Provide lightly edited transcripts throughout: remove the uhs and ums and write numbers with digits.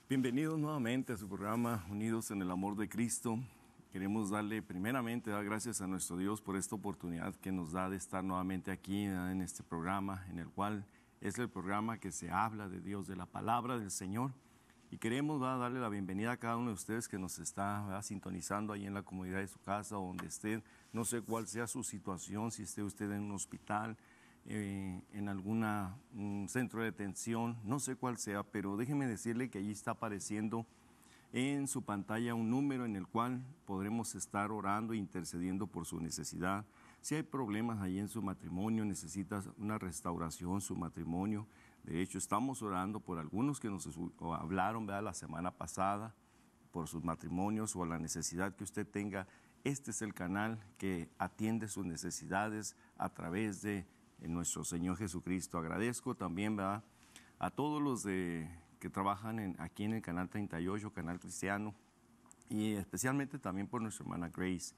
Bienvenidos nuevamente a su programa Unidos en el Amor de Cristo. Queremos darle primeramente dar gracias a nuestro Dios por esta oportunidad que nos da de estar nuevamente aquí en este programa, en el cual es el programa que se habla de Dios, de la palabra del Señor. Y queremos darle la bienvenida a cada uno de ustedes que nos está sintonizando ahí en la comodidad de su casa o donde esté. No sé cuál sea su situación, si esté usted en un hospital, en algún centro de detención, no sé cuál sea, pero déjeme decirle que allí está apareciendo en su pantalla un número en el cual podremos estar orando e intercediendo por su necesidad. Si hay problemas ahí en su matrimonio, necesita una restauración su matrimonio. De hecho, estamos orando por algunos que nos hablaron, ¿verdad?, la semana pasada, por sus matrimonios o la necesidad que usted tenga. Este es el canal que atiende sus necesidades a través de nuestro Señor Jesucristo. Agradezco también, ¿verdad?, a todos los que trabajan aquí en el Canal 38, Canal Cristiano, y especialmente también por nuestra hermana Grace.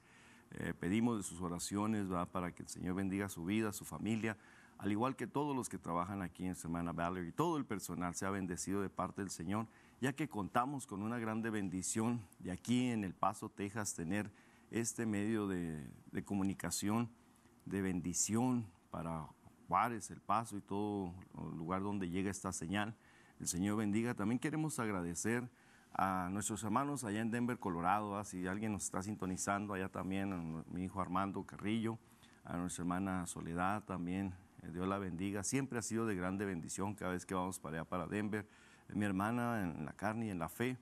Pedimos de sus oraciones, ¿verdad?, para que el Señor bendiga su vida, su familia, al igual que todos los que trabajan aquí en su hermana Valerie. Todo el personal sea bendecido de parte del Señor, ya que contamos con una grande bendición de aquí en El Paso, Texas, tener este medio de comunicación, de bendición para Juárez, El Paso y todo el lugar donde llega esta señal. El Señor bendiga. También queremos agradecer a nuestros hermanos allá en Denver, Colorado, ¿verdad? Si alguien nos está sintonizando allá también, a mi hijo Armando Carrillo, a nuestra hermana Soledad también, Dios la bendiga. Siempre ha sido de grande bendición cada vez que vamos para allá, para Denver. Mi hermana en la carne y en la fe,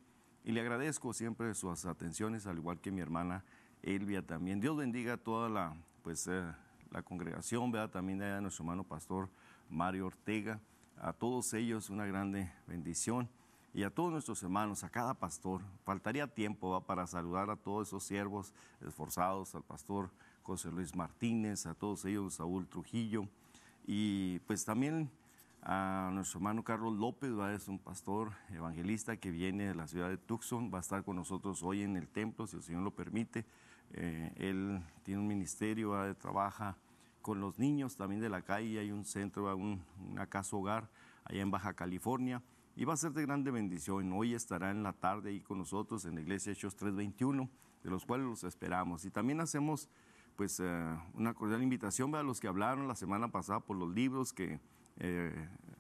y le agradezco siempre sus atenciones, al igual que mi hermana Elvia también. Dios bendiga a toda la congregación, ¿verdad?, también de nuestro hermano pastor Mario Ortega, a todos ellos una grande bendición, y a todos nuestros hermanos, a cada pastor. Faltaría tiempo, ¿verdad?, para saludar a todos esos siervos esforzados, al pastor José Luis Martínez, a todos ellos, Saúl Trujillo, y pues también a nuestro hermano Carlos López, ¿verdad?, es un pastor evangelista que viene de la ciudad de Tucson, va a estar con nosotros hoy en el templo, si el Señor lo permite. Él tiene un ministerio, ¿verdad?, trabaja con los niños también de la calle. Hay un centro, una casa hogar allá en Baja California, y va a ser de grande bendición. Hoy estará en la tarde ahí con nosotros en la iglesia Hechos 3:21, de los cuales los esperamos. Y también hacemos pues una cordial invitación a los que hablaron la semana pasada por los libros que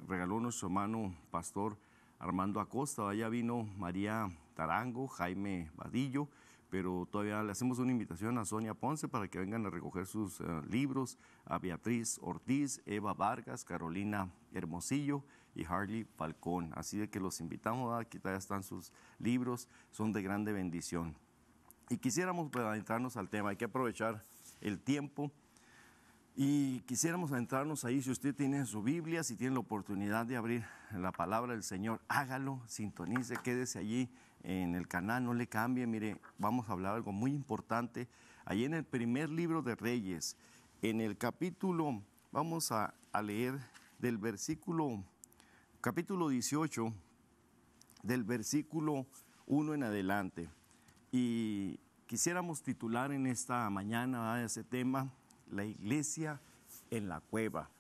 regaló nuestro hermano pastor Armando Acosta. Allá vino María Tarango, Jaime Vadillo, pero todavía le hacemos una invitación a Sonia Ponce para que vengan a recoger sus libros, a Beatriz Ortiz, Eva Vargas, Carolina Hermosillo y Harley Falcón. Así de que los invitamos, aquí todavía están sus libros, son de grande bendición. Y quisiéramos adentrarnos al tema, hay que aprovechar el tiempo. Y quisiéramos adentrarnos ahí. Si usted tiene su Biblia, si tiene la oportunidad de abrir la palabra del Señor, hágalo, sintonice, quédese allí en el canal, no le cambie. Mire, vamos a hablar algo muy importante. Allí en el primer libro de Reyes, en el capítulo, vamos a leer del capítulo 18, del versículo 1 en adelante. Y quisiéramos titular en esta mañana ese tema: la iglesia en la cueva.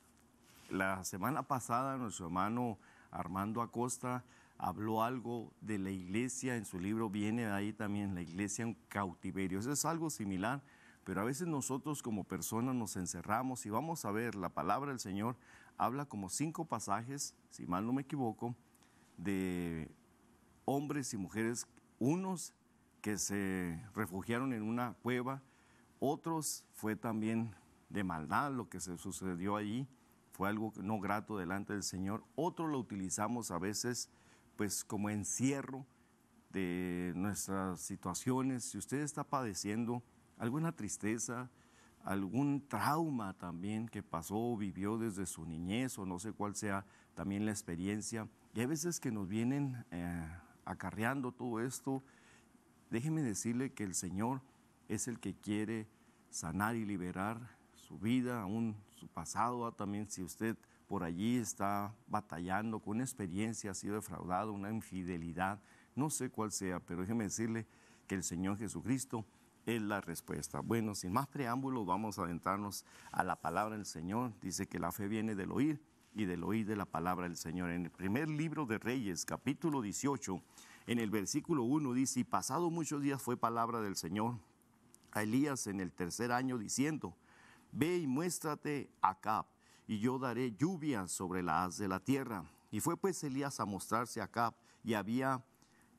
La semana pasada nuestro hermano Armando Acosta habló algo de la iglesia, en su libro viene ahí también la iglesia en cautiverio. Eso es algo similar, pero a veces nosotros como personas nos encerramos, y vamos a ver, la palabra del Señor habla como 5 pasajes, si mal no me equivoco, de hombres y mujeres, unos que se refugiaron en una cueva, otros fue también de maldad lo que se sucedió allí, fue algo no grato delante del Señor. Otros lo utilizamos a veces pues como encierro de nuestras situaciones. Si usted está padeciendo alguna tristeza, algún trauma también que pasó o vivió desde su niñez, o no sé cuál sea también la experiencia, y hay veces que nos vienen acarreando todo esto, déjeme decirle que el Señor es el que quiere sanar y liberar su vida, aún su pasado. También si usted por allí está batallando con una experiencia, ha sido defraudado, una infidelidad, no sé cuál sea, pero déjeme decirle que el Señor Jesucristo es la respuesta. Bueno, sin más preámbulos, vamos a adentrarnos a la palabra del Señor. Dice que la fe viene del oír, y del oír de la palabra del Señor. En el primer libro de Reyes, capítulo 18, En el versículo 1 dice, y pasado muchos días fue palabra del Señor a Elías en el 3er año diciendo, ve y muéstrate a Acab, y yo daré lluvia sobre la haz de la tierra. Y fue pues Elías a mostrarse a Acab, y había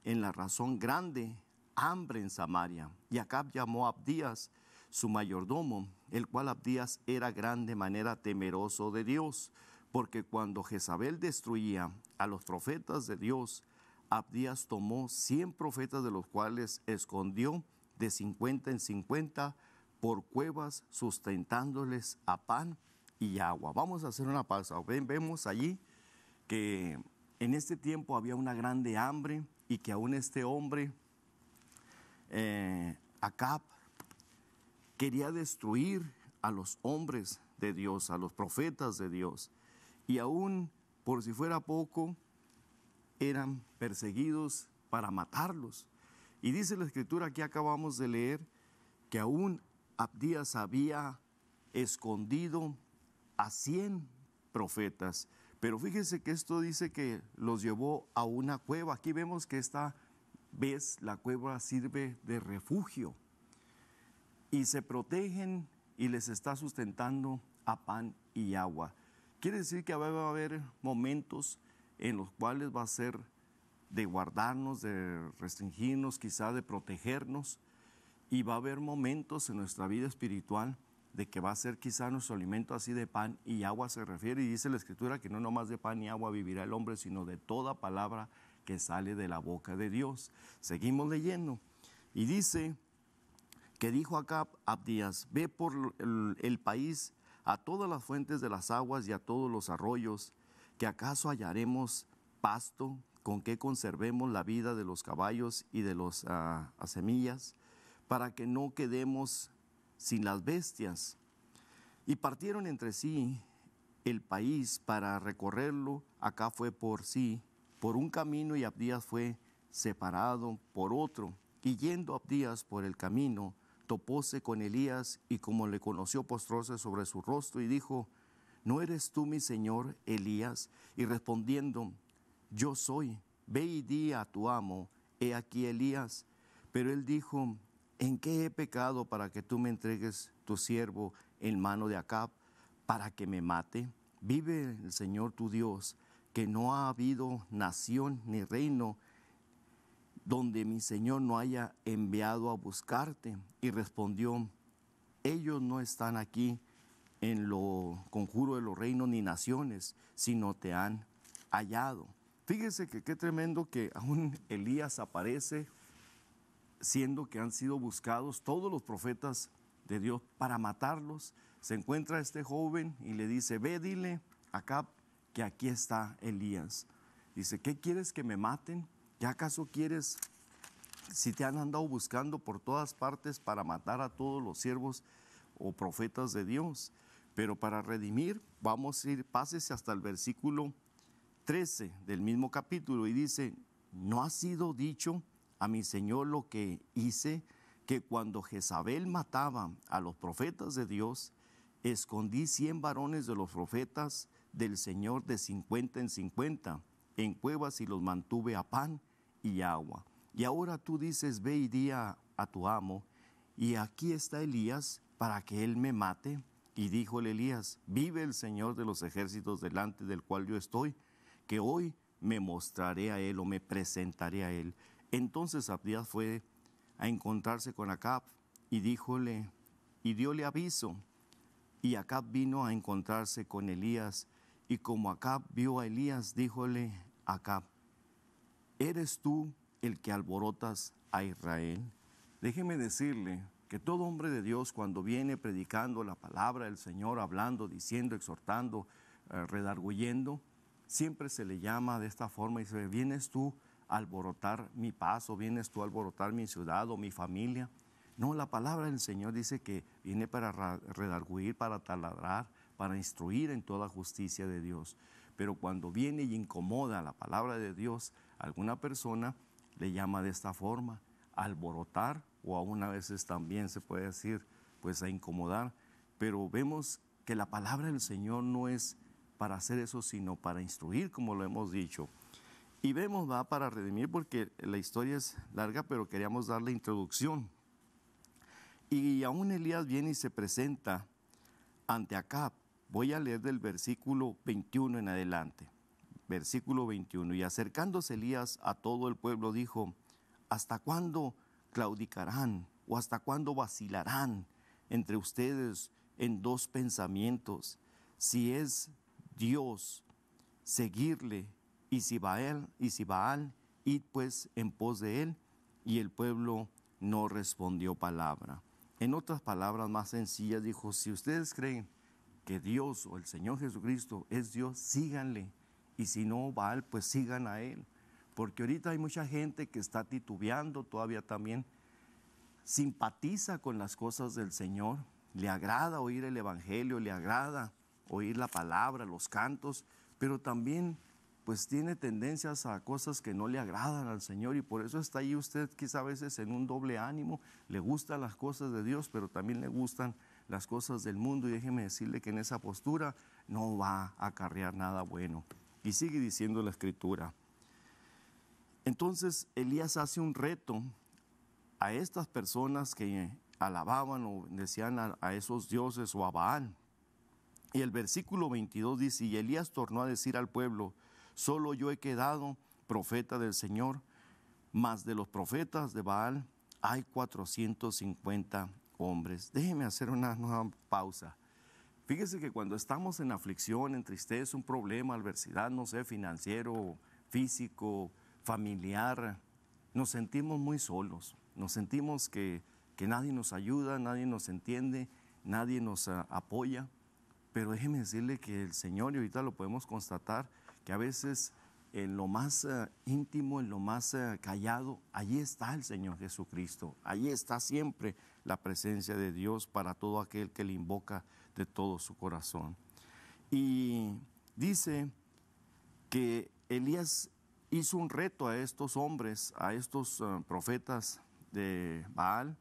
en la razón grande hambre en Samaria. Y Acab llamó a Abdías, su mayordomo, el cual Abdías era grande manera temeroso de Dios, porque cuando Jezabel destruía a los profetas de Dios, Abdías tomó 100 profetas, de los cuales escondió de 50 en 50 por cuevas, sustentándoles a pan y agua. Vamos a hacer una pausa. Vemos allí que en este tiempo había una grande hambre y que aún este hombre, Acab, quería destruir a los hombres de Dios, a los profetas de Dios. Y aún, por si fuera poco, eran perseguidos para matarlos. Y dice la Escritura que acabamos de leer que aún Abdías había escondido a 100 profetas. Pero fíjese que esto dice que los llevó a una cueva. Aquí vemos que esta vez la cueva sirve de refugio. Y se protegen y les está sustentando a pan y agua. Quiere decir que va a haber momentos en los cuales va a ser de guardarnos, de restringirnos, quizá de protegernos, y va a haber momentos en nuestra vida espiritual de que va a ser quizá nuestro alimento así de pan y agua se refiere, y dice la Escritura que no nomás de pan y agua vivirá el hombre, sino de toda palabra que sale de la boca de Dios. Seguimos leyendo, y dice que dijo Acab a Abdías, ve por el país a todas las fuentes de las aguas y a todos los arroyos, que acaso hallaremos pasto con que conservemos la vida de los caballos y de los semillas, para que no quedemos sin las bestias. Y partieron entre sí el país para recorrerlo. Acá fue por sí, por un camino, y Abdías fue separado por otro. Y yendo Abdías por el camino, topóse con Elías, y como le conoció, postróse sobre su rostro y dijo, ¿no eres tú mi señor Elías? Y respondiendo, yo soy, ve y di a tu amo, he aquí Elías. Pero él dijo, ¿en qué he pecado para que tú me entregues tu siervo en mano de Acab, para que me mate? Vive el Señor tu Dios, que no ha habido nación ni reino donde mi Señor no haya enviado a buscarte. Y respondió, ellos no están aquí en lo conjuro de los reinos ni naciones, sino te han hallado. Fíjese que qué tremendo que aún Elías aparece, siendo que han sido buscados todos los profetas de Dios para matarlos. Se encuentra este joven y le dice, ve, dile acá que aquí está Elías. Dice, ¿qué quieres, que me maten? ¿Ya acaso quieres, si te han andado buscando por todas partes para matar a todos los siervos o profetas de Dios? Pero para redimir, vamos a ir, pásese hasta el versículo 13 del mismo capítulo, y dice, ¿no ha sido dicho a mi Señor lo que hice, que cuando Jezabel mataba a los profetas de Dios, escondí 100 varones de los profetas del Señor de 50 en 50 en cuevas, y los mantuve a pan y agua? Y ahora tú dices, ve y di a tu amo, y aquí está Elías para que él me mate. Y díjole Elías, vive el Señor de los ejércitos delante del cual yo estoy, que hoy me mostraré a él, o me presentaré a él. Entonces Abdías fue a encontrarse con Acab, y díjole, y diole aviso. Y Acab vino a encontrarse con Elías, y como Acab vio a Elías, díjole Acab, ¿eres tú el que alborotas a Israel? Déjeme decirle que todo hombre de Dios, cuando viene predicando la palabra del Señor, hablando, diciendo, exhortando, redarguyendo, siempre se le llama de esta forma y dice, ¿vienes tú a alborotar mi paz, o vienes tú a alborotar mi ciudad o mi familia? No, la palabra del Señor dice que viene para redarguir, para taladrar, para instruir en toda justicia de Dios. Pero cuando viene y incomoda la palabra de Dios a alguna persona, le llama de esta forma, alborotar, o aún a veces también se puede decir, pues a incomodar. Pero vemos que la palabra del Señor no es para hacer eso, sino para instruir, como lo hemos dicho. Y vemos, va, para redimir, porque la historia es larga, pero queríamos darle introducción. Y aún Elías viene y se presenta ante Acab. Voy a leer del versículo 21 en adelante. Versículo 21. Y acercándose Elías a todo el pueblo dijo: ¿hasta cuándo claudicarán o hasta cuándo vacilarán entre ustedes en dos pensamientos? Si es Dios, seguirle, y si Baal, id pues en pos de él. Y el pueblo no respondió palabra. En otras palabras más sencillas dijo: si ustedes creen que Dios o el Señor Jesucristo es Dios, síganle, y si no Baal, pues sigan a él. Porque ahorita hay mucha gente que está titubeando, todavía también simpatiza con las cosas del Señor, le agrada oír el Evangelio, le agrada oír la palabra, los cantos, pero también pues tiene tendencias a cosas que no le agradan al Señor, y por eso está ahí usted quizá a veces en un doble ánimo. Le gustan las cosas de Dios, pero también le gustan las cosas del mundo, y déjeme decirle que en esa postura no va a acarrear nada bueno. Y sigue diciendo la Escritura. Entonces Elías hace un reto a estas personas que alababan o decían a esos dioses o a Baal. Y el versículo 22 dice: y Elías tornó a decir al pueblo: solo yo he quedado profeta del Señor, mas de los profetas de Baal hay 450 hombres. Déjeme hacer una nueva pausa. Fíjese que cuando estamos en aflicción, en tristeza, un problema, adversidad, no sé, financiero, físico, familiar, nos sentimos muy solos. Nos sentimos que nadie nos ayuda, nadie nos entiende, nadie nos apoya. Pero déjeme decirle que el Señor, y ahorita lo podemos constatar, que a veces en lo más íntimo, en lo más callado, allí está el Señor Jesucristo. Allí está siempre la presencia de Dios para todo aquel que le invoca de todo su corazón. Y dice que Elías hizo un reto a estos hombres, a estos profetas de Baal,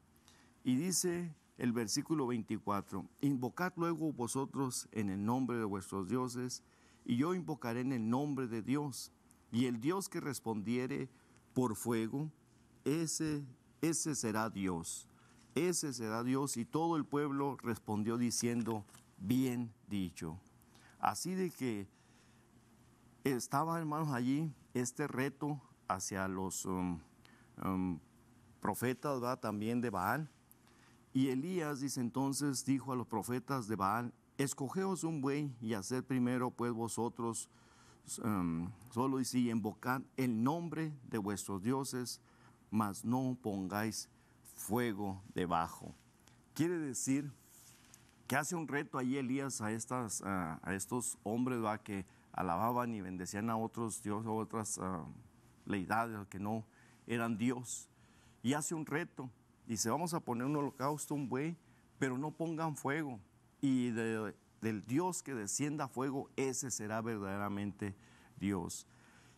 y dice el versículo 24: invocad luego vosotros en el nombre de vuestros dioses, y yo invocaré en el nombre de Dios, y el Dios que respondiere por fuego, ese será Dios, ese será Dios. Y todo el pueblo respondió diciendo: bien dicho. Así de que estaba, hermanos, allí este reto hacia los profetas, ¿verdad?, también de Baal. Y Elías dice entonces, dijo a los profetas de Baal: escogeos un buey y haced primero pues vosotros solo, dice, y invocad el nombre de vuestros dioses, mas no pongáis fuego debajo. Quiere decir que hace un reto allí Elías a estos hombres, ¿va?, que alababan y bendecían a otros dioses o otras deidades que no eran Dios. Y hace un reto. Dice: vamos a poner un holocausto, un buey, pero no pongan fuego. Y del Dios que descienda fuego, ese será verdaderamente Dios.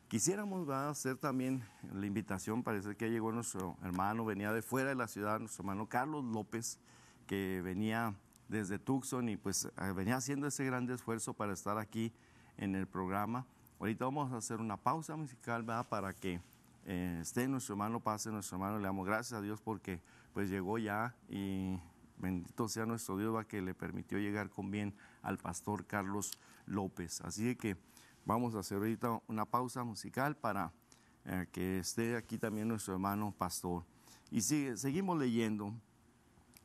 Quisiéramos hacer también la invitación. Parece que llegó nuestro hermano, venía de fuera de la ciudad, nuestro hermano Carlos López, que venía desde Tucson y pues venía haciendo ese gran esfuerzo para estar aquí en el programa. Ahorita vamos a hacer una pausa musical, ¿verdad?, para que esté nuestro hermano, pase nuestro hermano. Le damos gracias a Dios porque pues llegó ya, y bendito sea nuestro Dios, ¿va?, que le permitió llegar con bien al pastor Carlos López. Así que vamos a hacer ahorita una pausa musical para que esté aquí también nuestro hermano pastor. Y seguimos leyendo.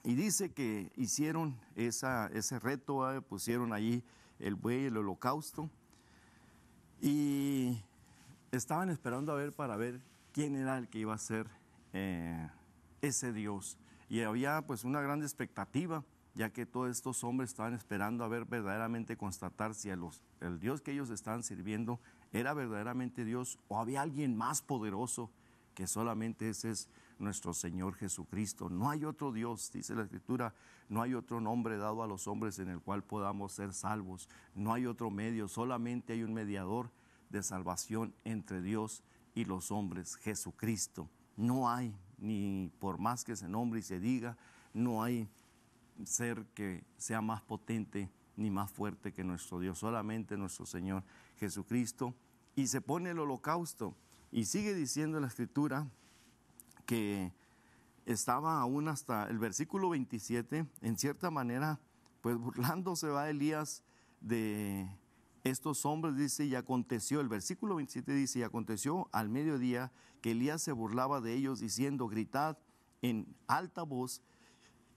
Y dice que hicieron ese reto, pusieron allí el buey, el holocausto, y estaban esperando para ver quién era el que iba a ser ese Dios. Y había pues una gran expectativa, ya que todos estos hombres estaban esperando a ver verdaderamente, constatar si el Dios que ellos estaban sirviendo era verdaderamente Dios, o había alguien más poderoso, que solamente ese es nuestro Señor Jesucristo. No hay otro Dios, dice la Escritura, no hay otro nombre dado a los hombres en el cual podamos ser salvos. No hay otro medio, solamente hay un mediador de salvación entre Dios y los hombres, Jesucristo. No hay, ni por más que se nombre y se diga, no hay ser que sea más potente ni más fuerte que nuestro Dios, solamente nuestro Señor Jesucristo. Y se pone el holocausto. Y sigue diciendo la Escritura que estaba aún hasta el versículo 27, en cierta manera, pues burlándose va Elías de estos hombres, dice, y aconteció, el versículo 27 dice, y aconteció al mediodía que Elías se burlaba de ellos, diciendo, gritad en alta voz,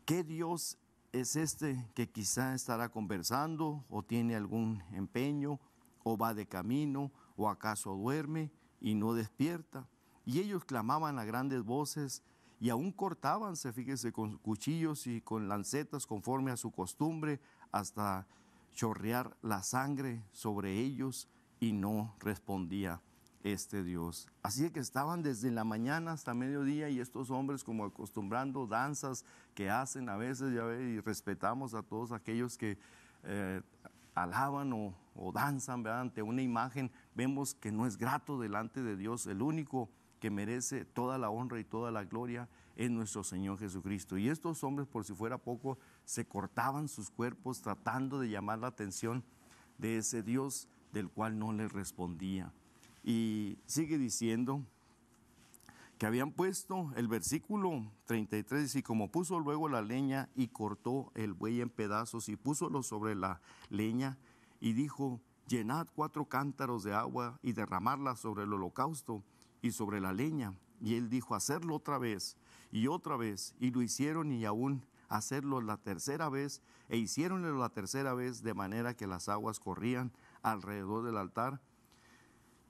¿qué Dios es este que quizá estará conversando o tiene algún empeño o va de camino o acaso duerme y no despierta? Y ellos clamaban a grandes voces y aún cortábanse, fíjese, con cuchillos y con lancetas conforme a su costumbre hasta chorrear la sangre sobre ellos, y no respondía este Dios. Así que estaban desde la mañana hasta mediodía, y estos hombres como acostumbrando danzas que hacen a veces, ya ve, y respetamos a todos aquellos que alaban o danzan, ¿verdad?, ante una imagen. Vemos que no es grato delante de Dios. El único que merece toda la honra y toda la gloria es nuestro Señor Jesucristo. Y estos hombres, por si fuera poco, se cortaban sus cuerpos tratando de llamar la atención de ese Dios del cual no les respondía. Y sigue diciendo que habían puesto el versículo 33, y como puso luego la leña y cortó el buey en pedazos y púsolo sobre la leña y dijo, llenad 4 cántaros de agua y derramarla sobre el holocausto y sobre la leña. Y él dijo, hacerlo otra vez, y lo hicieron, y aún hacerlo la tercera vez, e hicieronlo la tercera vez, de manera que las aguas corrían alrededor del altar,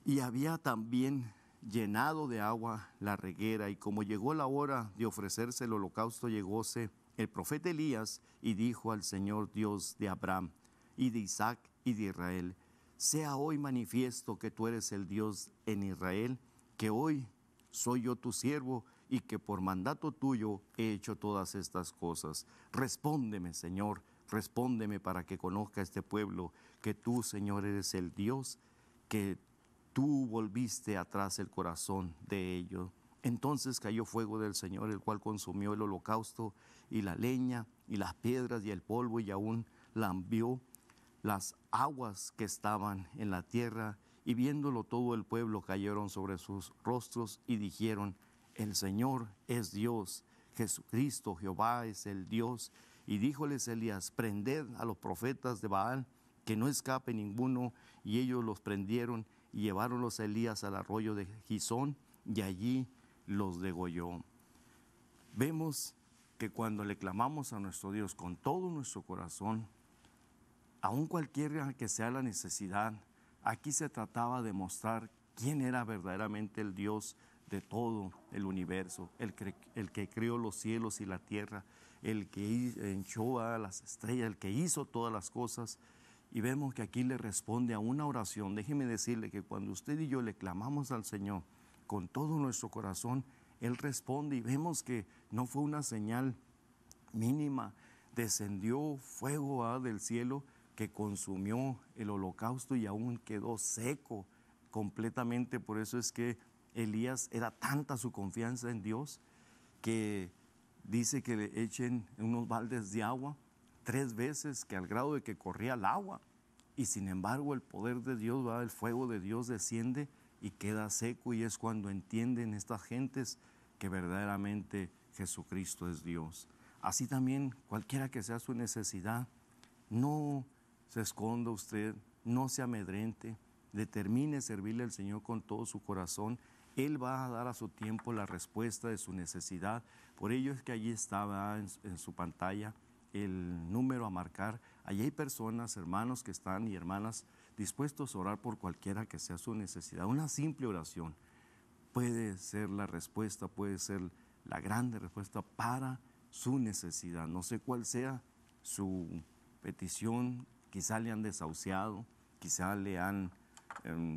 y había también llenado de agua la reguera. Y como llegó la hora de ofrecerse el holocausto, llegóse el profeta Elías y dijo al Señor Dios de Abraham y de Isaac y de Israel, sea hoy manifiesto que tú eres el Dios en Israel, que hoy soy yo tu siervo y que por mandato tuyo he hecho todas estas cosas. Respóndeme, Señor, respóndeme para que conozca este pueblo que tú, Señor, eres el Dios, que tú volviste atrás el corazón de ellos. Entonces cayó fuego del Señor, el cual consumió el holocausto y la leña y las piedras y el polvo, y aún lambió las aguas que estaban en la tierra. Y viéndolo todo el pueblo, cayeron sobre sus rostros y dijeron, el Señor es Dios, Jesucristo, Jehová es el Dios. Y díjoles Elías, prended a los profetas de Baal, que no escape ninguno. Y ellos los prendieron y lleváronlos a Elías al arroyo de Gisón, y allí los degolló. Vemos que cuando le clamamos a nuestro Dios con todo nuestro corazón, aun cualquiera que sea la necesidad, aquí se trataba de mostrar quién era verdaderamente el Dios de todo el universo, el que creó los cielos y la tierra, el que echó a las estrellas, el que hizo todas las cosas. Y vemos que aquí le responde a una oración. Déjeme decirle que cuando usted y yo le clamamos al Señor con todo nuestro corazón, Él responde, y vemos que no fue una señal mínima. Descendió fuego del cielo que consumió el holocausto y aún quedó seco completamente. Por eso es que Elías, era tanta su confianza en Dios que dice que le echen unos baldes de agua 3 veces, que al grado de que corría el agua, y sin embargo el poder de Dios, ¿verdad?, el fuego de Dios desciende y queda seco, y es cuando entienden estas gentes que verdaderamente Jesucristo es Dios. Así también, cualquiera que sea su necesidad, no se esconda usted, no se amedrente, determine servirle al Señor con todo su corazón. Él va a dar a su tiempo la respuesta de su necesidad. Por ello es que allí estaba en su pantalla el número a marcar. Allí hay personas, hermanos que están y hermanas dispuestos a orar por cualquiera que sea su necesidad. Una simple oración puede ser la respuesta, puede ser la grande respuesta para su necesidad. No sé cuál sea su petición, quizá le han desahuciado, quizá le han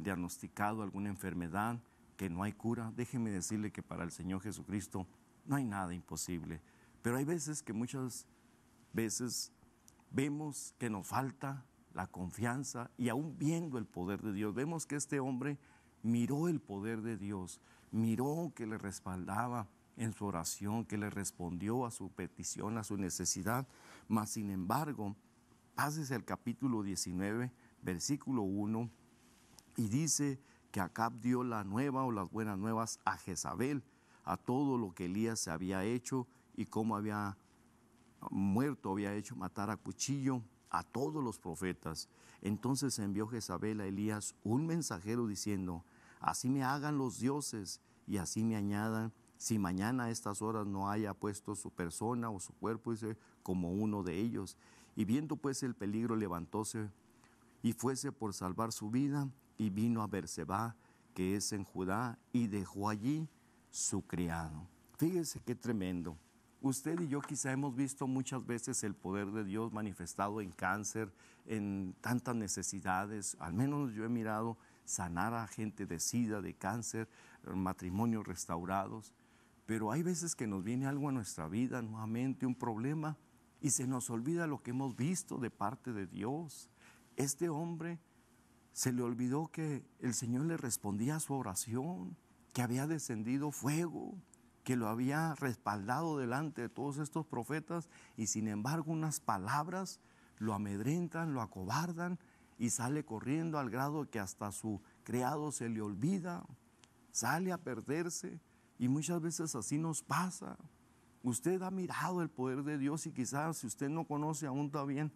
diagnosticado alguna enfermedad que no hay cura. Déjeme decirle que para el Señor Jesucristo no hay nada imposible. Pero hay veces que muchas veces vemos que nos falta la confianza, y aún viendo el poder de Dios, vemos que este hombre miró el poder de Dios, miró que le respaldaba en su oración, que le respondió a su petición, a su necesidad. Mas sin embargo, pásese al capítulo 19, versículo 1, y dice que Acab dio la nueva o las buenas nuevas a Jezabel, a todo lo que Elías se había hecho y cómo había muerto, había hecho matar a cuchillo a todos los profetas. Entonces envió Jezabel a Elías un mensajero diciendo: así me hagan los dioses y así me añadan, si mañana a estas horas no haya puesto su persona o su cuerpo, dice, como uno de ellos. Y viendo pues el peligro, levantóse y fuese por salvar su vida, y vino a Berseba, que es en Judá, y dejó allí su criado. Fíjese qué tremendo. Usted y yo quizá hemos visto muchas veces el poder de Dios manifestado en cáncer, en tantas necesidades. Al menos yo he mirado sanar a gente de SIDA, de cáncer, matrimonios restaurados. Pero hay veces que nos viene algo a nuestra vida, nuevamente un problema, y se nos olvida lo que hemos visto de parte de Dios. Este hombre se le olvidó que el Señor le respondía a su oración, que había descendido fuego, que lo había respaldado delante de todos estos profetas, y sin embargo unas palabras lo amedrentan, lo acobardan, y sale corriendo al grado que hasta su criado se le olvida, sale a perderse, y muchas veces así nos pasa. Usted ha mirado el poder de Dios, y quizás si usted no conoce aún todavía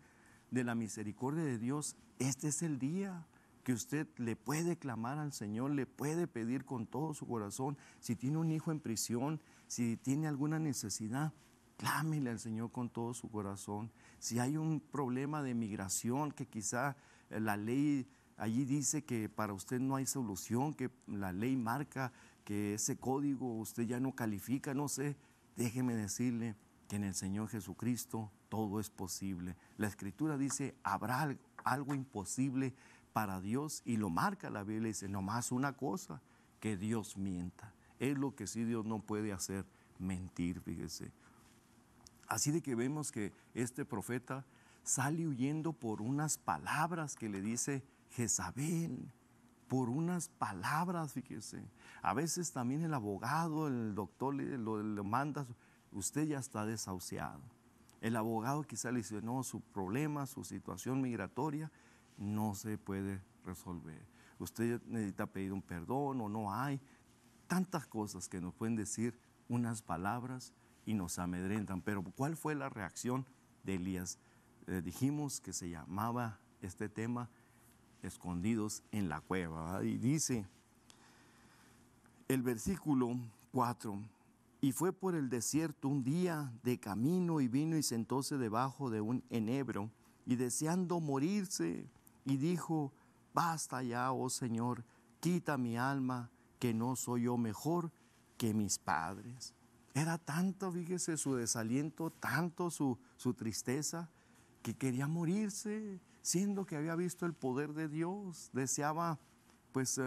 de la misericordia de Dios, este es el día que usted le puede clamar al Señor, le puede pedir con todo su corazón. Si tiene un hijo en prisión, si tiene alguna necesidad, clámele al Señor con todo su corazón. Si hay un problema de migración, que quizá la ley allí dice que para usted no hay solución, que la ley marca que ese código usted ya no califica, no sé, déjeme decirle que en el Señor Jesucristo todo es posible. La Escritura dice, habrá algo imposible para Dios, y lo marca la Biblia, dice, nomás una cosa, que Dios mienta. Es lo que sí Dios no puede hacer, mentir, fíjese. Así de que vemos que este profeta sale huyendo por unas palabras que le dice Jezabel, por unas palabras, fíjese. A veces también el abogado, el doctor lo manda, usted ya está desahuciado. El abogado quizá le dice, no, su problema, su situación migratoria no se puede resolver. Usted necesita pedir un perdón o no hay. Tantas cosas que nos pueden decir unas palabras y nos amedrentan. Pero ¿cuál fue la reacción de Elías? Dijimos que se llamaba este tema escondidos en la cueva, ¿verdad? Y dice el versículo 4, y fue por el desierto un día de camino, y vino y sentóse debajo de un enebro, y deseando morirse, y dijo, basta ya, oh Señor, quita mi alma, que no soy yo mejor que mis padres. Era tanto, fíjese, su desaliento, tanto su tristeza, que quería morirse, siendo que había visto el poder de Dios. Deseaba pues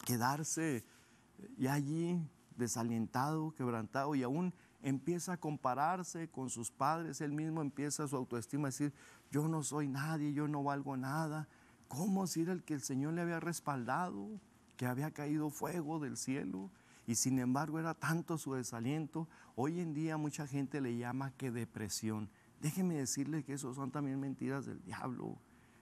quedarse y allí desalientado, quebrantado, y aún empieza a compararse con sus padres. Él mismo empieza su autoestima a decir, yo no soy nadie, yo no valgo nada. ¿Cómo si era el que el Señor le había respaldado, que había caído fuego del cielo? Y sin embargo era tanto su desaliento. Hoy en día mucha gente le llama que depresión. Déjeme decirle que eso son también mentiras del diablo.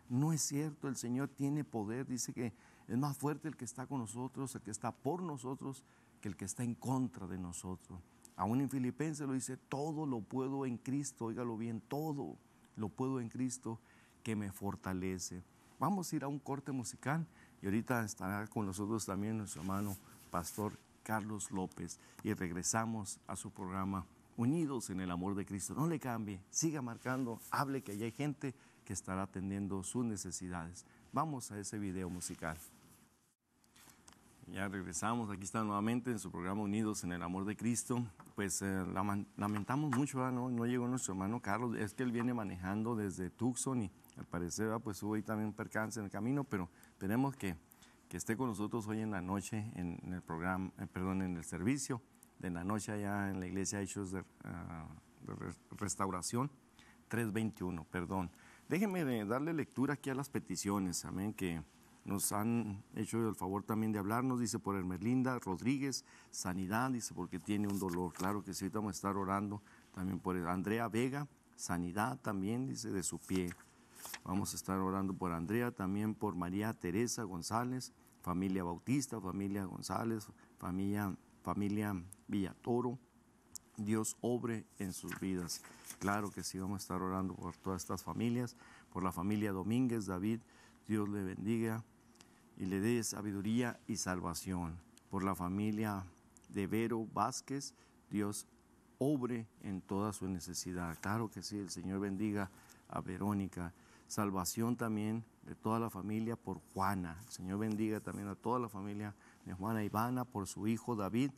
No es cierto, el Señor tiene poder. Dice que es más fuerte el que está con nosotros, el que está por nosotros, que el que está en contra de nosotros. Aún en Filipenses lo dice, todo lo puedo en Cristo, óigalo bien, todo lo puedo en Cristo que me fortalece. Vamos a ir a un corte musical y ahorita estará con nosotros también nuestro hermano Pastor Carlos López, y regresamos a su programa Unidos en el Amor de Cristo. No le cambie, siga marcando, hable, que ya hay gente que estará atendiendo sus necesidades. Vamos a ese video musical. Ya regresamos, aquí está nuevamente en su programa Unidos en el Amor de Cristo. Pues lamentamos mucho, ¿verdad? No llegó nuestro hermano Carlos, es que él viene manejando desde Tucson y al parecer pues hubo ahí también un percance en el camino, pero esperemos que esté con nosotros hoy en la noche en el programa, en el servicio de la noche allá en la iglesia Hechos de Restauración 321, perdón. Déjenme darle lectura aquí a las peticiones, amén, que nos han hecho el favor también de hablarnos. Dice por Hermelinda Rodríguez, sanidad, dice porque tiene un dolor. Claro que sí, ahorita vamos a estar orando también por Andrea Vega, sanidad también, dice, de su pie. Vamos a estar orando por Andrea, también por María Teresa González, familia Bautista, familia González, familia Villatoro. Dios obre en sus vidas. Claro que sí, vamos a estar orando por todas estas familias, por la familia Domínguez, David, Dios le bendiga y le dé sabiduría y salvación. Por la familia de Vero Vázquez, Dios obre en toda su necesidad. Claro que sí, el Señor bendiga a Verónica. Salvación también de toda la familia por Juana. El Señor bendiga también a toda la familia de Juana Ivana por su hijo David,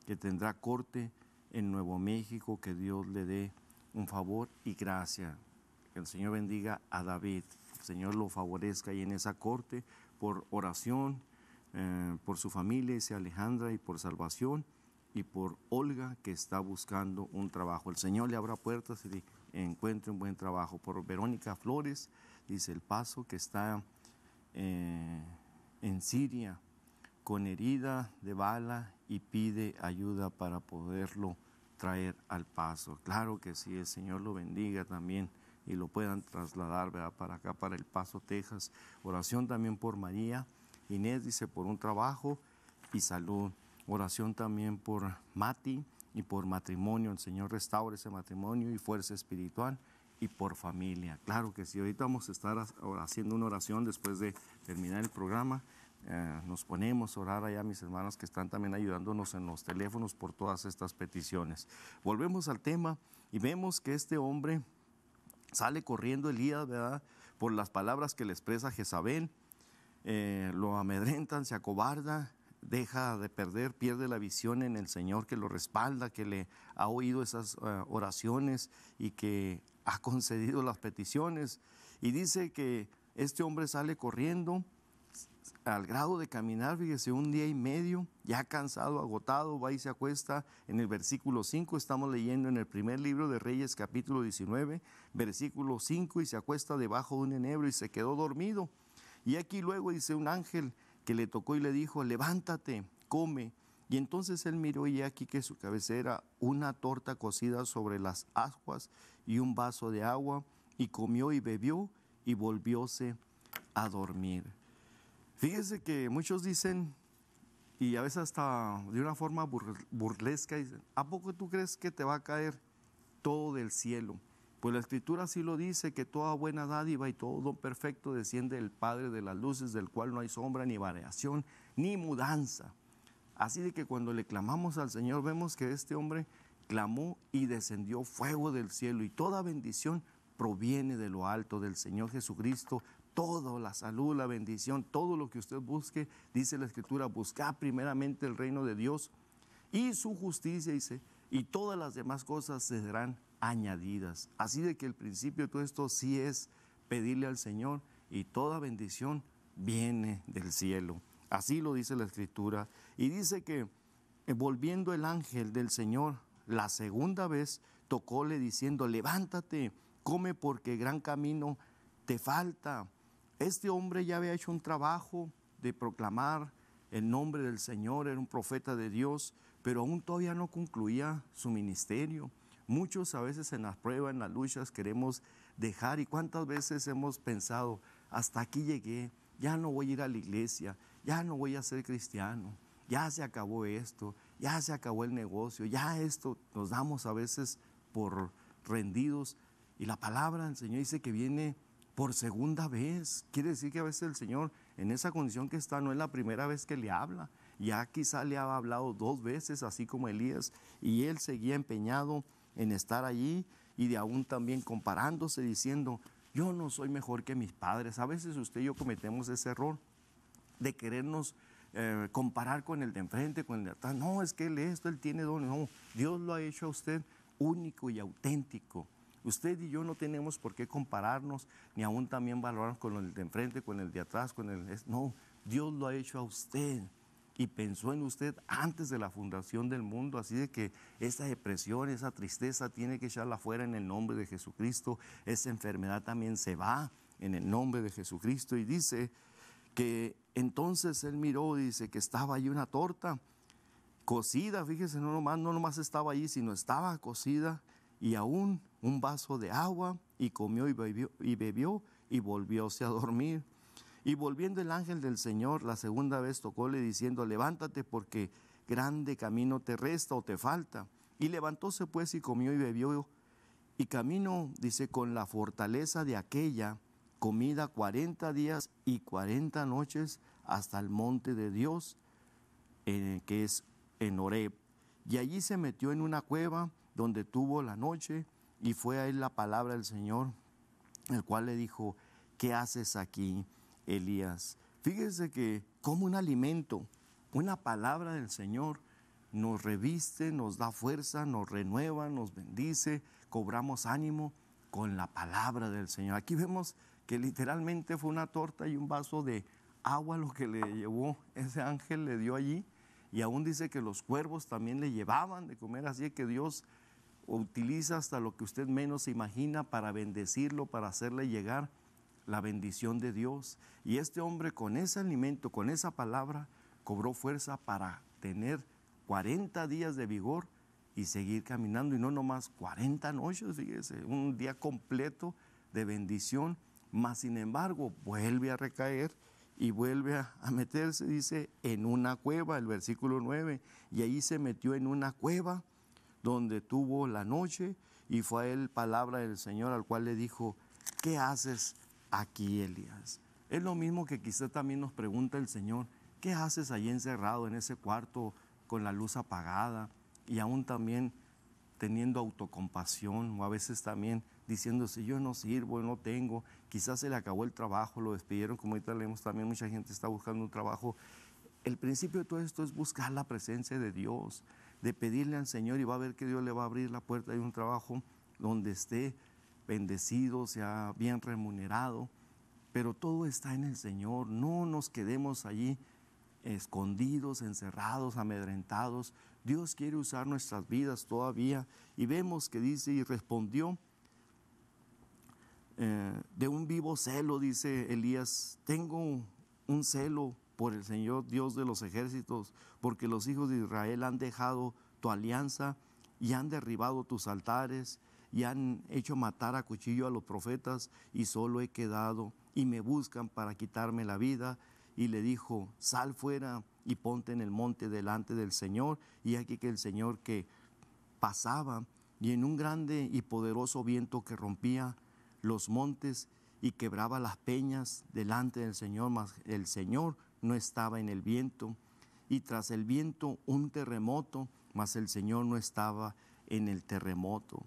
que tendrá corte en Nuevo México. Que Dios le dé un favor y gracia. Que el Señor bendiga a David. El Señor lo favorezca ahí en esa corte por oración, por su familia, dice Alejandra, y por salvación, y por Olga, que está buscando un trabajo. El Señor le abra puertas y encuentre un buen trabajo. Por Verónica Flores, dice El Paso, que está en Siria con herida de bala y pide ayuda para poderlo traer al Paso. Claro que sí, el Señor lo bendiga también y lo puedan trasladar, ¿verdad?, para acá, para El Paso, Texas. Oración también por María Inés, dice, por un trabajo y salud. Oración también por Mati y por matrimonio. El Señor restaure ese matrimonio y fuerza espiritual, y por familia. Claro que sí, ahorita vamos a estar haciendo una oración después de terminar el programa. Nos ponemos a orar allá, mis hermanos que están también ayudándonos en los teléfonos por todas estas peticiones. Volvemos al tema y vemos que este hombre sale corriendo Elías, ¿verdad?, por las palabras que le expresa Jezabel. Lo amedrentan, se acobarda, deja de perder, pierde la visión en el Señor que lo respalda, que le ha oído esas oraciones y que ha concedido las peticiones. Y dice que este hombre sale corriendo al grado de caminar, fíjese, 1 día y medio, ya cansado, agotado, va y se acuesta. En el versículo 5, estamos leyendo en el primer libro de Reyes, capítulo 19, versículo 5, y se acuesta debajo de un enebro y se quedó dormido. Y aquí luego dice un ángel que le tocó y le dijo, levántate, come. Y entonces él miró y aquí que su cabecera una torta cocida sobre las ascuas y un vaso de agua, y comió y bebió y volvióse a dormir. Fíjese que muchos dicen, y a veces hasta de una forma burlesca, dicen, ¿a poco tú crees que te va a caer todo del cielo? Pues la Escritura así lo dice, que toda buena dádiva y todo don perfecto desciende del Padre de las luces, del cual no hay sombra, ni variación, ni mudanza. Así de que cuando le clamamos al Señor, vemos que este hombre clamó y descendió fuego del cielo, y toda bendición proviene de lo alto, del Señor Jesucristo. Todo, la salud, la bendición, todo lo que usted busque, dice la Escritura, busca primeramente el reino de Dios y su justicia, dice, y todas las demás cosas se serán añadidas. Así de que el principio de todo esto sí es pedirle al Señor, y toda bendición viene del cielo. Así lo dice la Escritura. Y dice que volviendo el ángel del Señor la segunda vez, tocóle diciendo, levántate, come, porque gran camino te falta. Este hombre ya había hecho un trabajo de proclamar el nombre del Señor, era un profeta de Dios, pero aún todavía no concluía su ministerio. Muchos a veces en las pruebas, en las luchas, queremos dejar, y cuántas veces hemos pensado, hasta aquí llegué, ya no voy a ir a la iglesia, ya no voy a ser cristiano, ya se acabó esto, ya se acabó el negocio, ya esto, nos damos a veces por rendidos. Y la palabra del Señor dice que viene por segunda vez. Quiere decir que a veces el Señor en esa condición que está no es la primera vez que le habla. Ya quizá le ha hablado 2 veces, así como Elías, y él seguía empeñado en estar allí, y de aún también comparándose, diciendo, yo no soy mejor que mis padres. A veces usted y yo cometemos ese error de querernos comparar con el de enfrente, con el de atrás. No, es que él esto, él tiene dones. No, Dios lo ha hecho a usted único y auténtico. Usted y yo no tenemos por qué compararnos, ni aún también valorarnos con el de enfrente, con el de atrás, con el... No, Dios lo ha hecho a usted y pensó en usted antes de la fundación del mundo. Así de que esa depresión, esa tristeza tiene que echarla fuera en el nombre de Jesucristo. Esa enfermedad también se va en el nombre de Jesucristo. Y dice que entonces él miró, dice que estaba allí una torta cocida, fíjese, no nomás estaba allí, sino estaba cocida, y aún un vaso de agua, y comió y bebió y volvióse a dormir. Y volviendo el ángel del Señor la segunda vez tocóle diciendo, levántate porque grande camino te resta o te falta. Y levantóse pues y comió y bebió. Y camino, dice, con la fortaleza de aquella comida 40 días y 40 noches hasta el monte de Dios, que es en Horeb. Y allí se metió en una cueva donde tuvo la noche y fue a él la palabra del Señor, el cual le dijo, ¿qué haces aquí, Elías? Fíjese que como un alimento, una palabra del Señor nos reviste, nos da fuerza, nos renueva, nos bendice, cobramos ánimo con la palabra del Señor. Aquí vemos que literalmente fue una torta y un vaso de agua lo que le llevó ese ángel, le dio allí, y aún dice que los cuervos también le llevaban de comer, así que Dios utiliza hasta lo que usted menos se imagina para bendecirlo, para hacerle llegar la bendición de Dios. Y este hombre con ese alimento, con esa palabra, cobró fuerza para tener 40 días de vigor y seguir caminando, y no nomás 40 noches, fíjese, un día completo de bendición, mas sin embargo vuelve a recaer y vuelve a meterse, dice, en una cueva, el versículo 9, y ahí se metió en una cueva donde tuvo la noche, y fue a él palabra del Señor, al cual le dijo, ¿qué haces aquí, Elías? Es lo mismo que quizá también nos pregunta el Señor, ¿qué haces allí encerrado en ese cuarto con la luz apagada y aún también teniendo autocompasión, o a veces también diciéndose, yo no sirvo, no tengo, quizás se le acabó el trabajo, lo despidieron, como ahorita leemos también, mucha gente está buscando un trabajo. El principio de todo esto es buscar la presencia de Dios, de pedirle al Señor, y va a ver que Dios le va a abrir la puerta de un trabajo donde esté bendecido, sea bien remunerado, pero todo está en el Señor. No nos quedemos allí escondidos, encerrados, amedrentados. Dios quiere usar nuestras vidas todavía, y vemos que dice, y respondió, de un vivo celo, dice Elías, tengo un celo por el Señor Dios de los ejércitos, porque los hijos de Israel han dejado tu alianza y han derribado tus altares y han hecho matar a cuchillo a los profetas, y solo he quedado, y me buscan para quitarme la vida. Y le dijo, sal fuera y ponte en el monte delante del Señor. Y aquí que el Señor que pasaba, y en un grande y poderoso viento que rompía los montes y quebraba las peñas delante del Señor, mas el Señor no estaba en el viento. Y tras el viento un terremoto, mas el Señor no estaba en el terremoto.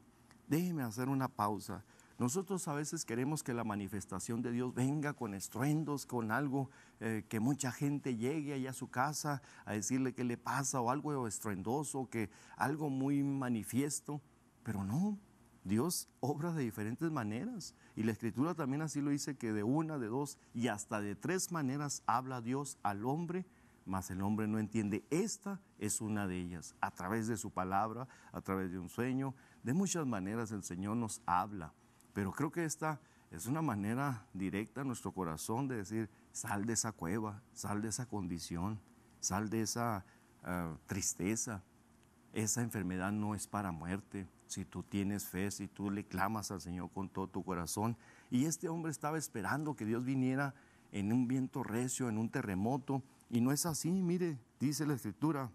Déjeme hacer una pausa. Nosotros a veces queremos que la manifestación de Dios venga con estruendos, con algo que mucha gente llegue allá a su casa a decirle qué le pasa, o algo estruendoso, que algo muy manifiesto, pero no, Dios obra de diferentes maneras, y la Escritura también así lo dice, que de una, de dos y hasta de tres maneras habla Dios al hombre, mas el hombre no entiende. Esta es una de ellas, a través de su palabra, a través de un sueño. De muchas maneras el Señor nos habla, pero creo que esta es una manera directa a nuestro corazón de decir, sal de esa cueva, sal de esa condición, sal de esa tristeza. Esa enfermedad no es para muerte. Si tú tienes fe, si tú le clamas al Señor con todo tu corazón. Y este hombre estaba esperando que Dios viniera en un viento recio, en un terremoto, y no es así. Mire, dice la Escritura,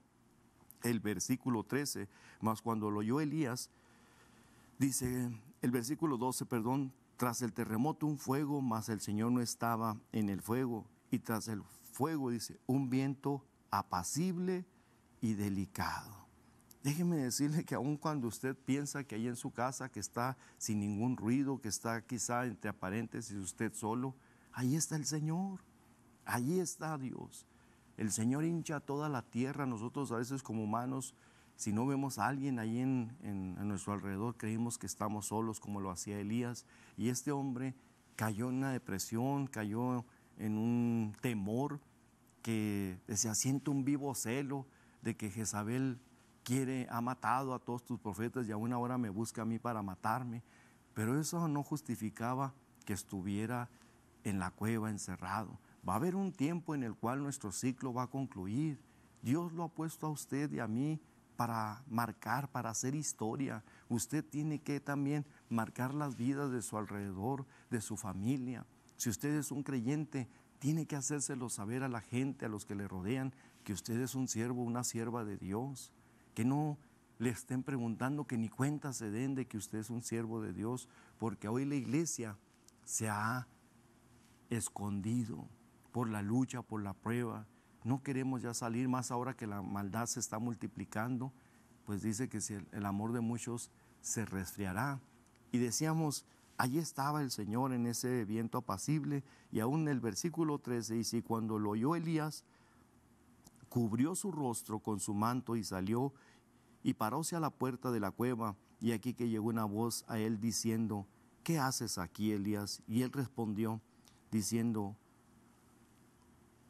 el versículo 13, mas cuando lo oyó Elías, dice el versículo 12, perdón, tras el terremoto un fuego, mas el Señor no estaba en el fuego, y tras el fuego, dice, un viento apacible y delicado. Déjeme decirle que aun cuando usted piensa que ahí en su casa, que está sin ningún ruido, que está quizá entre paréntesis usted solo, ahí está el Señor, allí está Dios. El Señor hincha toda la tierra. Nosotros a veces como humanos, si no vemos a alguien ahí a nuestro alrededor, creímos que estamos solos, como lo hacía Elías. Y este hombre cayó en una depresión, cayó en un temor, que decía, siento un vivo celo de que Jezabel ha matado a todos tus profetas, y aún ahora me busca a mí para matarme. Pero eso no justificaba que estuviera en la cueva encerrado. Va a haber un tiempo en el cual nuestro ciclo va a concluir. Dios lo ha puesto a usted y a mí para marcar, para hacer historia. Usted tiene que también marcar las vidas de su alrededor, de su familia. Si usted es un creyente, tiene que hacérselo saber a la gente, a los que le rodean, que usted es un siervo, una sierva de Dios. Que no le estén preguntando, que ni cuenta se den de que usted es un siervo de Dios, porque hoy la iglesia se ha escondido por la lucha, por la prueba. No queremos ya salir, más ahora que la maldad se está multiplicando, pues dice que si el amor de muchos se resfriará. Y decíamos, allí estaba el Señor en ese viento apacible, y aún en el versículo 13 dice, y cuando lo oyó Elías, cubrió su rostro con su manto y salió, y paróse a la puerta de la cueva, y aquí que llegó una voz a él diciendo, ¿qué haces aquí, Elías? Y él respondió, diciendo,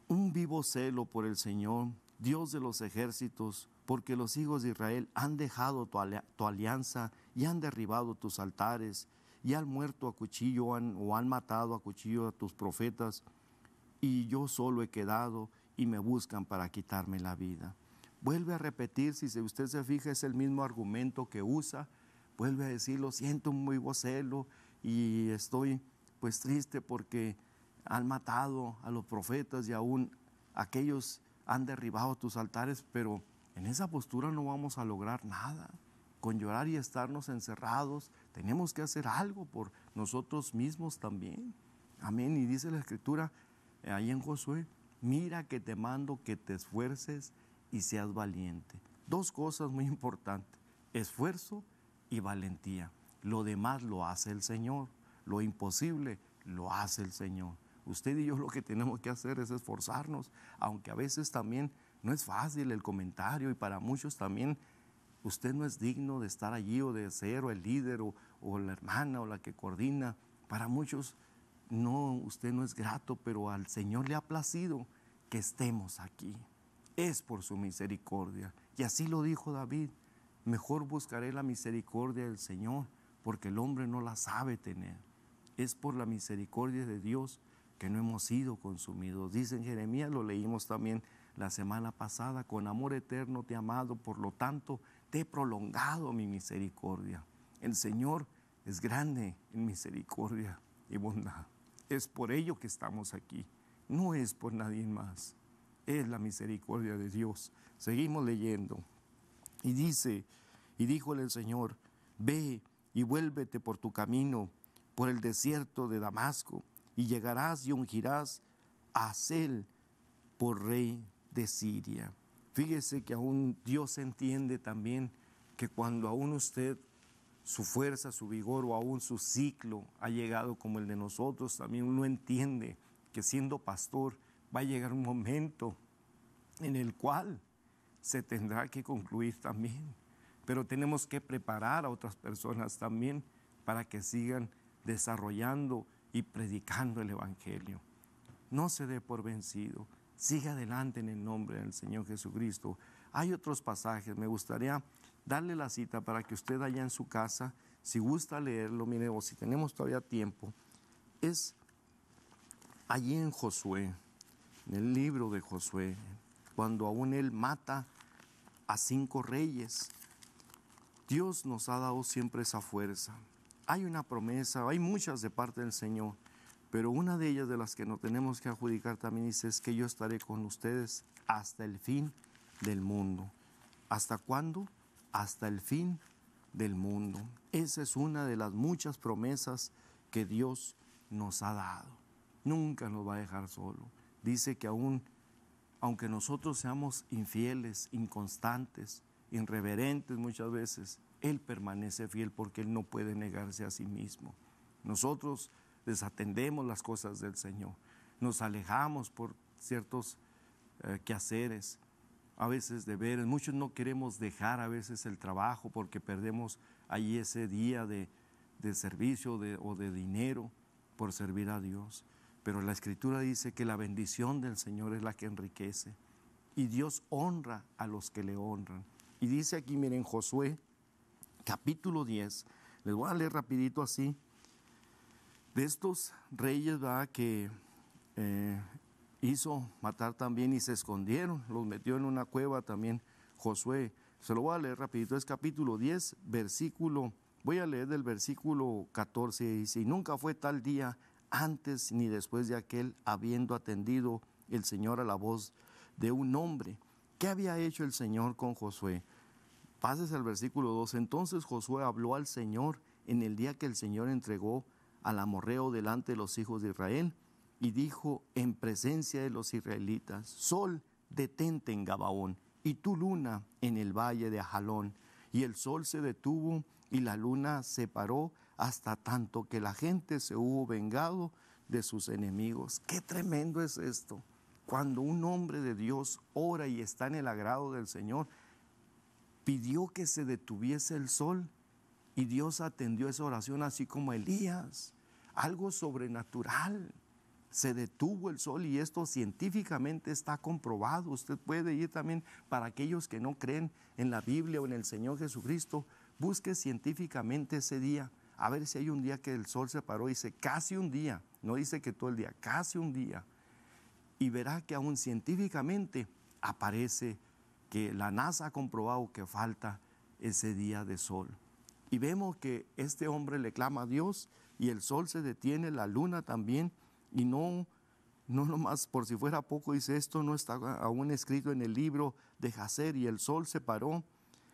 un vivo celo por el Señor, Dios de los ejércitos, porque los hijos de Israel han dejado tu alianza y han derribado tus altares, y han muerto a cuchillo o han matado a cuchillo a tus profetas, y yo solo he quedado y me buscan para quitarme la vida. Vuelve a repetir, si usted se fija, es el mismo argumento que usa, vuelve a decirlo, siento un vivo celo y estoy pues triste porque han matado a los profetas y aún aquellos han derribado tus altares, pero en esa postura no vamos a lograr nada. Con llorar y estarnos encerrados, tenemos que hacer algo por nosotros mismos también. Amén. Y dice la Escritura ahí en Josué, mira que te mando que te esfuerces y seas valiente. Dos cosas muy importantes, esfuerzo y valentía. Lo demás lo hace el Señor, lo imposible lo hace el Señor. Usted y yo lo que tenemos que hacer es esforzarnos, aunque a veces también no es fácil el comentario, y para muchos también usted no es digno de estar allí o de ser o el líder o la hermana o la que coordina. Para muchos no, usted no es grato, pero al Señor le ha placido que estemos aquí. Es por su misericordia. Y así lo dijo David, mejor buscaré la misericordia del Señor, porque el hombre no la sabe tener. Es por la misericordia de Dios que no hemos sido consumidos. Dice en Jeremías, lo leímos también la semana pasada, con amor eterno te he amado, por lo tanto te he prolongado mi misericordia. El Señor es grande en misericordia y bondad. Es por ello que estamos aquí, no es por nadie más, es la misericordia de Dios. Seguimos leyendo y dice, y díjole el Señor, ve y vuélvete por tu camino, por el desierto de Damasco, y llegarás y ungirás a Hazael por rey de Siria. Fíjese que aún Dios entiende también que cuando aún usted, su fuerza, su vigor o aún su ciclo ha llegado como el de nosotros, también uno entiende que siendo pastor va a llegar un momento en el cual se tendrá que concluir también. Pero tenemos que preparar a otras personas también para que sigan desarrollando y predicando el Evangelio. No se dé por vencido, siga adelante en el nombre del Señor Jesucristo. Hay otros pasajes, me gustaría darle la cita para que usted allá en su casa, si gusta leerlo, mire, o si tenemos todavía tiempo, es allí en Josué, en el libro de Josué, cuando aún él mata a 5 reyes. Dios nos ha dado siempre esa fuerza. Hay una promesa, hay muchas de parte del Señor, pero una de ellas de las que nos tenemos que adjudicar también dice es que yo estaré con ustedes hasta el fin del mundo. ¿Hasta cuándo? Hasta el fin del mundo. Esa es una de las muchas promesas que Dios nos ha dado. Nunca nos va a dejar solo. Dice que aunque nosotros seamos infieles, inconstantes, irreverentes muchas veces, Él permanece fiel porque Él no puede negarse a sí mismo. Nosotros desatendemos las cosas del Señor, nos alejamos por ciertos quehaceres, a veces deberes. Muchos no queremos dejar a veces el trabajo porque perdemos ahí ese día de servicio o de dinero por servir a Dios. Pero la Escritura dice que la bendición del Señor es la que enriquece y Dios honra a los que le honran. Y dice aquí, miren, Josué, capítulo 10, les voy a leer rapidito así, de estos reyes, ¿verdad?, que hizo matar también y se escondieron, los metió en una cueva también Josué. Se lo voy a leer rapidito, es capítulo 10, voy a leer del versículo 14, dice, y nunca fue tal día antes ni después de aquel, habiendo atendido el Señor a la voz de un hombre. ¿Qué había hecho el Señor con Josué? Pases al versículo 2. Entonces Josué habló al Señor en el día que el Señor entregó al amorreo delante de los hijos de Israel, y dijo en presencia de los israelitas: Sol, detente en Gabaón, y tu luna en el valle de Ajalón. Y el sol se detuvo y la luna se paró, hasta tanto que la gente se hubo vengado de sus enemigos. Qué tremendo es esto. Cuando un hombre de Dios ora y está en el agrado del Señor, pidió que se detuviese el sol, y Dios atendió esa oración, así como Elías. Algo sobrenatural. Se detuvo el sol, y esto científicamente está comprobado. Usted puede ir también, para aquellos que no creen en la Biblia o en el Señor Jesucristo, busque científicamente ese día, a ver si hay un día que el sol se paró. Dice casi un día, no dice que todo el día, casi un día. Y verá que aún científicamente aparece que la NASA ha comprobado que falta ese día de sol. Y vemos que este hombre le clama a Dios, y el sol se detiene, la luna también, y no nomás por si fuera poco, dice, esto no está aún escrito en el libro de Jacer, y el sol se paró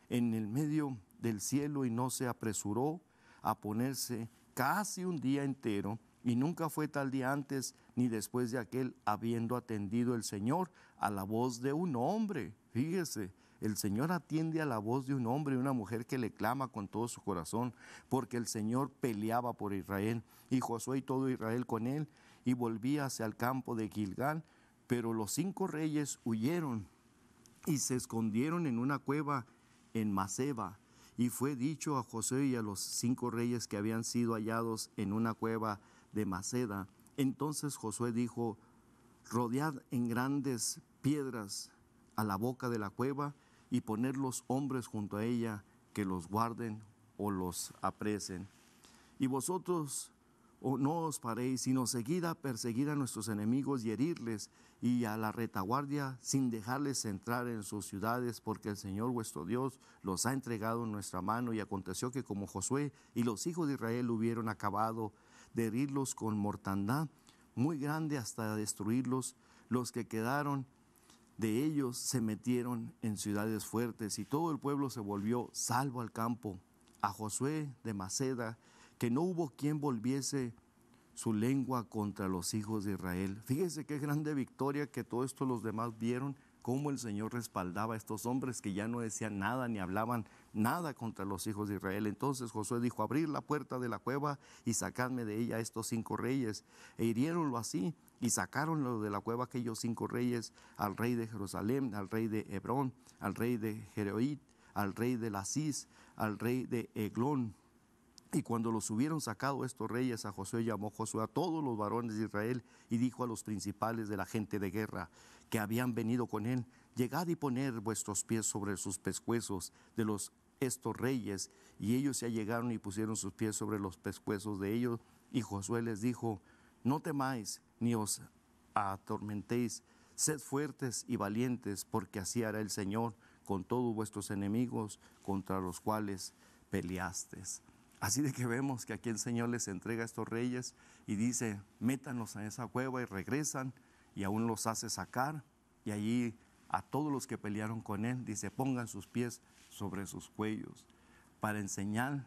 en el medio del cielo y no se apresuró a ponerse casi un día entero, y nunca fue tal día antes ni después de aquel, habiendo atendido el Señor a la voz de un hombre. Fíjese, el Señor atiende a la voz de un hombre y una mujer que le clama con todo su corazón, porque el Señor peleaba por Israel, y Josué y todo Israel con él, y volvía hacia el campo de Gilgal. Pero los 5 reyes huyeron y se escondieron en una cueva en Maceba. Y fue dicho a Josué y a los 5 reyes que habían sido hallados en una cueva de Maceda. Entonces Josué dijo: rodead en grandes piedras a la boca de la cueva, y poner los hombres junto a ella, que los guarden o los apresen. Y vosotros no os paréis, sino seguid a perseguir a nuestros enemigos y herirles, y a la retaguardia, sin dejarles entrar en sus ciudades, porque el Señor vuestro Dios los ha entregado en nuestra mano. Y aconteció que, como Josué y los hijos de Israel hubieron acabado de herirlos con mortandad muy grande hasta destruirlos, los que quedaron de ellos se metieron en ciudades fuertes, y todo el pueblo se volvió salvo al campo. A Josué de Maceda, que no hubo quien volviese su lengua contra los hijos de Israel. Fíjese qué grande victoria, que todo esto los demás vieron, cómo el Señor respaldaba a estos hombres que ya no decían nada ni hablaban nada contra los hijos de Israel. Entonces Josué dijo: abrid la puerta de la cueva y sacadme de ella estos 5 reyes. E hiriéronlo así, y sacaronlo de la cueva aquellos 5 reyes, al rey de Jerusalén, al rey de Hebrón, al rey de Jeroit, al rey de Lasis, al rey de Eglón. Y cuando los hubieron sacado estos reyes, a Josué llamó Josué a todos los varones de Israel, y dijo a los principales de la gente de guerra que habían venido con él: llegad y poned vuestros pies sobre sus pescuezos de estos reyes. Y ellos se allegaron y pusieron sus pies sobre los pescuezos de ellos. Y Josué les dijo: no temáis ni os atormentéis, sed fuertes y valientes, porque así hará el Señor con todos vuestros enemigos contra los cuales peleastes. Así de que vemos que aquí el Señor les entrega a estos reyes y dice: métanlos en esa cueva, y regresan, y aún los hace sacar, y allí a todos los que pelearon con él dice: pongan sus pies sobre sus cuellos, para enseñar,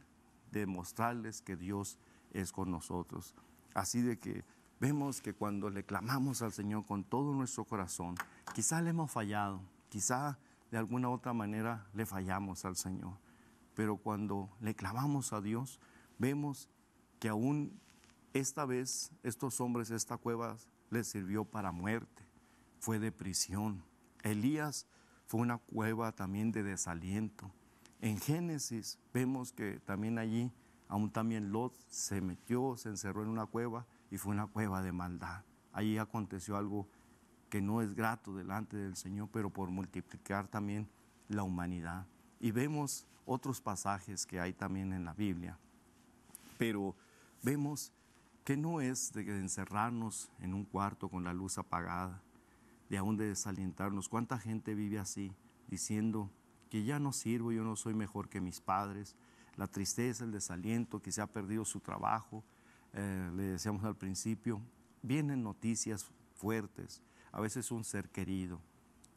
demostrarles que Dios es con nosotros. Así de que vemos que cuando le clamamos al Señor con todo nuestro corazón, quizá le hemos fallado, quizá de alguna otra manera le fallamos al Señor, pero cuando le clamamos a Dios, vemos que aún esta vez estos hombres, esta cueva les sirvió para muerte, fue de prisión. Elías fue una cueva también de desaliento. En Génesis vemos que también allí, aún también Lot se metió, se encerró en una cueva, y fue una cueva de maldad. Allí aconteció algo que no es grato delante del Señor, pero por multiplicar también la humanidad. Y vemos otros pasajes que hay también en la Biblia, pero vemos que no es de encerrarnos en un cuarto con la luz apagada, de aún de desalientarnos. ¿Cuánta gente vive así, diciendo que ya no sirvo, yo no soy mejor que mis padres? La tristeza, el desaliento, que se ha perdido su trabajo, le decíamos al principio, vienen noticias fuertes, a veces un ser querido,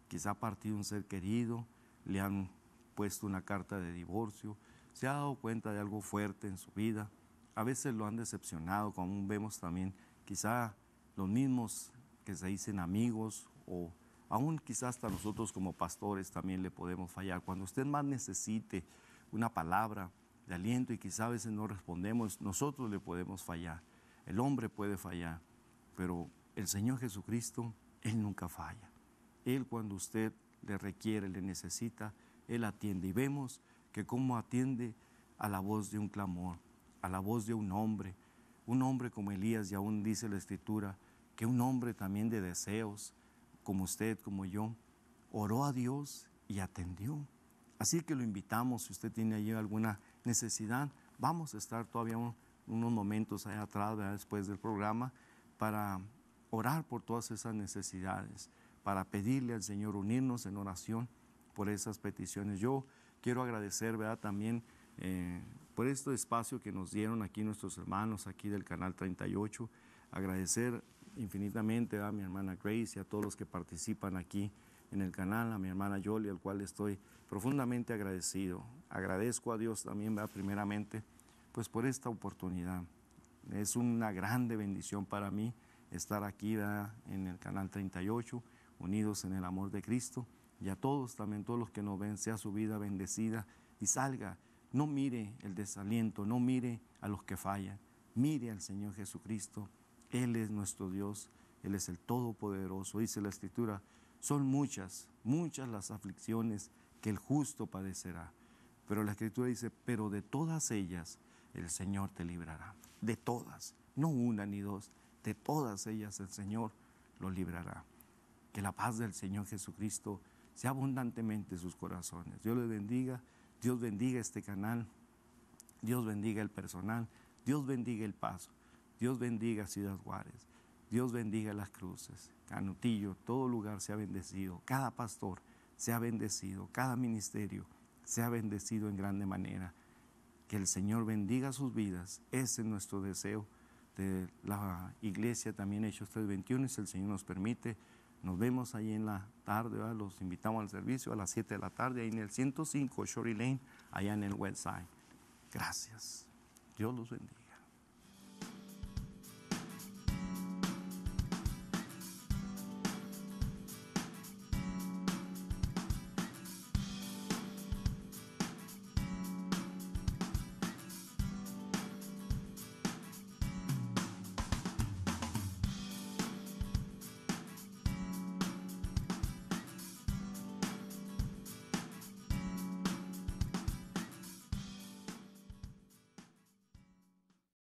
quizá ha partido un ser querido, le han puesto una carta de divorcio, se ha dado cuenta de algo fuerte en su vida, a veces lo han decepcionado, como vemos también, quizá los mismos que se dicen amigos o aún quizás hasta nosotros como pastores también le podemos fallar. Cuando usted más necesite una palabra de aliento y quizá a veces no respondemos, nosotros le podemos fallar. El hombre puede fallar, pero el Señor Jesucristo, Él nunca falla. Él cuando usted le requiere, le necesita, Él atiende. Y vemos que cómo atiende a la voz de un clamor, a la voz de un hombre como Elías, y aún dice la Escritura, que un hombre también de deseos, como usted, como yo, oró a Dios y atendió. Así que lo invitamos, si usted tiene allí alguna necesidad, vamos a estar todavía unos momentos allá atrás, ¿verdad?, después del programa, para orar por todas esas necesidades, para pedirle al Señor, unirnos en oración por esas peticiones. Yo quiero agradecer, ¿verdad?, también por este espacio que nos dieron aquí nuestros hermanos aquí del Canal 38, agradecer infinitamente a mi hermana Grace y a todos los que participan aquí en el canal, a mi hermana Yoli, al cual estoy profundamente agradecido. Agradezco a Dios también, ¿verdad?, primeramente, pues por esta oportunidad. Es una grande bendición para mí estar aquí, ¿verdad?, en el Canal 38, unidos en el amor de Cristo, y a todos también, todos los que nos ven, sea su vida bendecida y salga. No mire el desaliento, no mire a los que fallan, mire al Señor Jesucristo. Él es nuestro Dios, Él es el Todopoderoso. Dice la Escritura, son muchas, muchas las aflicciones que el justo padecerá. Pero la Escritura dice, pero de todas ellas el Señor te librará. De todas, no una ni dos, de todas ellas el Señor los librará. Que la paz del Señor Jesucristo sea abundantemente en sus corazones. Dios les bendiga, Dios bendiga este canal, Dios bendiga el personal, Dios bendiga El Paso, Dios bendiga Ciudad Juárez, Dios bendiga Las Cruces, Canutillo, todo lugar sea bendecido, cada pastor sea bendecido, cada ministerio sea bendecido en grande manera. Que el Señor bendiga sus vidas, ese es nuestro deseo de la iglesia también Hechos 3:21, y si el Señor nos permite, nos vemos ahí en la tarde, ¿verdad? Los invitamos al servicio a las 7 de la tarde, ahí en el 105 Shorty Lane, allá en el West Side. Gracias. Dios los bendiga.